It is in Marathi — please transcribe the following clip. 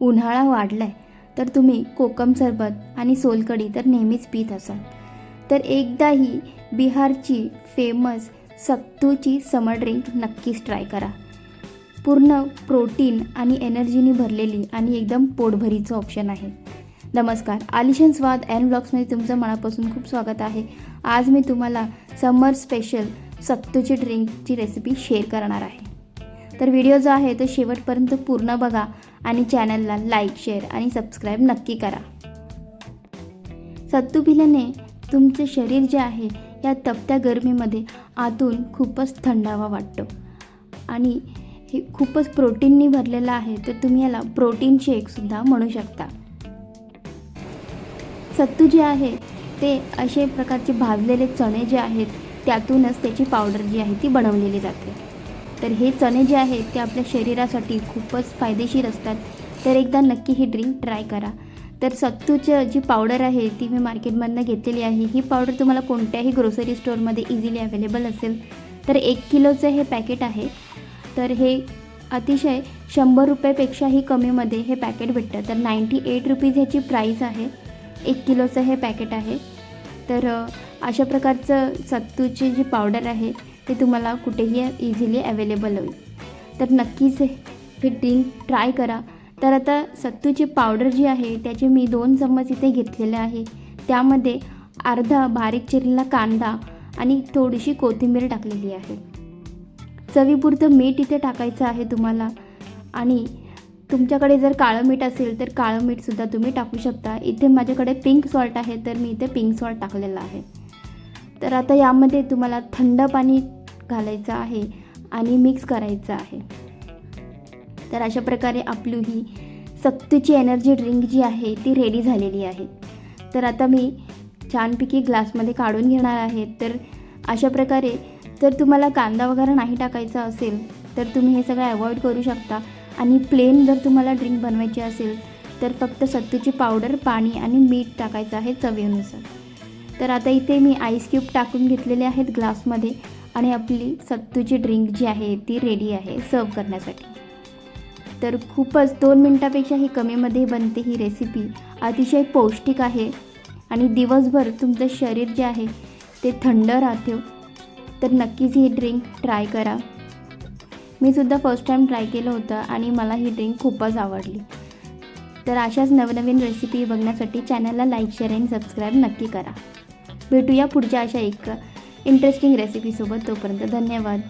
उन्हाळा वाढलाय तर तुम्ही कोकम सरबत आणि सोलकढी तर नेहमीच पीत असाल, तर एकदा ही बिहारची फेमस सत्तूची समर ड्रिंक नक्कीच ट्राय करा. पूर्ण प्रोटीन आणि एनर्जीनी भरलेली आणि एकदम पोटभरीचं ऑप्शन आहे. नमस्कार, आलिशान स्वाद अँड व्लॉग्समध्ये तुमचं मनापासून खूप स्वागत आहे. आज मी तुम्हाला समर स्पेशल सत्तूची ड्रिंकची रेसिपी शेअर करणार आहे. तर व्हिडिओ जो आहे तो शेवटपर्यंत पूर्ण बघा आणि चॅनलला लाईक, शेअर आणि सबस्क्राईब नक्की करा. सत्तू पिल्याने तुमचे शरीर जे आहे या तपत्या गरमीमध्ये आतून खूपच थंडावा वाटतो आणि हे खूपच प्रोटीननी भरलेलं आहे, तर तुम्ही याला प्रोटीन शेकसुद्धा म्हणू शकता. सत्तू जे आहे ते असे प्रकारचे भाजलेले चणे जे आहेत त्यातूनच त्याची पावडर जी आहे ती बनवलेली जाते. तर हे चणे जे आहेत ते आपल्या शरीरासाठी खूपच फायदेशीर असतात. तर एकदा नक्की ही ड्रिंक ट्राय करा. तर सत्तूचं जी पावडर आहे ती मी मार्केटमधनं घेतलेली आहे. ही पावडर तुम्हाला कोणत्याही ग्रोसरी स्टोअरमध्ये इझिली अवेलेबल असेल. तर 1 किलोचं हे पॅकेट आहे. तर हे अतिशय 100 रुपयापेक्षाही कमीमध्ये हे पॅकेट भेटतं. तर 98 रुपीज ह्याची प्राईस आहे. 1 किलोचं हे पॅकेट आहे. तर अशा प्रकारचं सत्तूची जी पावडर आहे ते तुम्हाला कुठेही इझिली अवेलेबल होईल. तर नक्कीच हे ड्रिंक ट्राय करा. तर आता सत्तूची पावडर जी आहे त्याचे मी 2 चम्मच इथे घेतलेले आहे. त्यामध्ये अर्धा बारीक चिरलेला कांदा आणि थोडीशी कोथिंबीर टाकलेली आहे. चवीपुरतं मीठ इथे टाकायचं आहे तुम्हाला आणि तुमच्याकडे जर काळं मीठ असेल तर काळं मीठसुद्धा तुम्ही टाकू शकता. इथे माझ्याकडे पिंक सॉल्ट आहे तर मी इथे पिंक सॉल्ट टाकलेलं आहे. तर आता यामध्ये तुम्हाला थंड पाणी घालायचं आहे आणि मिक्स करायचं आहे. तर अशा प्रकारे आपली ही सत्तूची एनर्जी ड्रिंक जी आहे ती रेडी झालेली आहे. तर आता मी छानपैकी ग्लासमध्ये काढून घेणार आहे. तर अशा प्रकारे जर तुम्हाला कांदा वगैरे नाही टाकायचा असेल तर तुम्ही हे सगळं अवॉइड करू शकता आणि प्लेन जर तुम्हाला ड्रिंक बनवायची असेल तर फक्त सत्तूची पावडर, पाणी आणि मीठ टाकायचं आहे चवीनुसार. तर आता इथे मी आईस क्यूब टाकून घेतलेले आहेत ग्लासमध्ये आणि आपली सत्तूची ड्रिंक जी आहे ती रेडी आहे सर्व करण्यासाठी. तर खूपच 2 मिनटापेक्षाही कमीमध्ये बनते ही रेसिपी. अतिशय पौष्टिक आहे आणि दिवसभर तुमचं शरीर जे आहे ते थंड राहते. तर नक्कीच ही ड्रिंक ट्राय करा. मी सुद्धा फर्स्ट टाईम ट्राय केलं होतं आणि मला ही ड्रिंक खूपच आवडली. तर अशाच नवनवीन रेसिपी बघण्यासाठी चॅनलला लाईक, शेअर आणि सबस्क्राईब नक्की करा. भेटूया पुढच्या अशा एक इंटरेस्टिंग रेसिपीसोबत. तोपर्यंत धन्यवाद.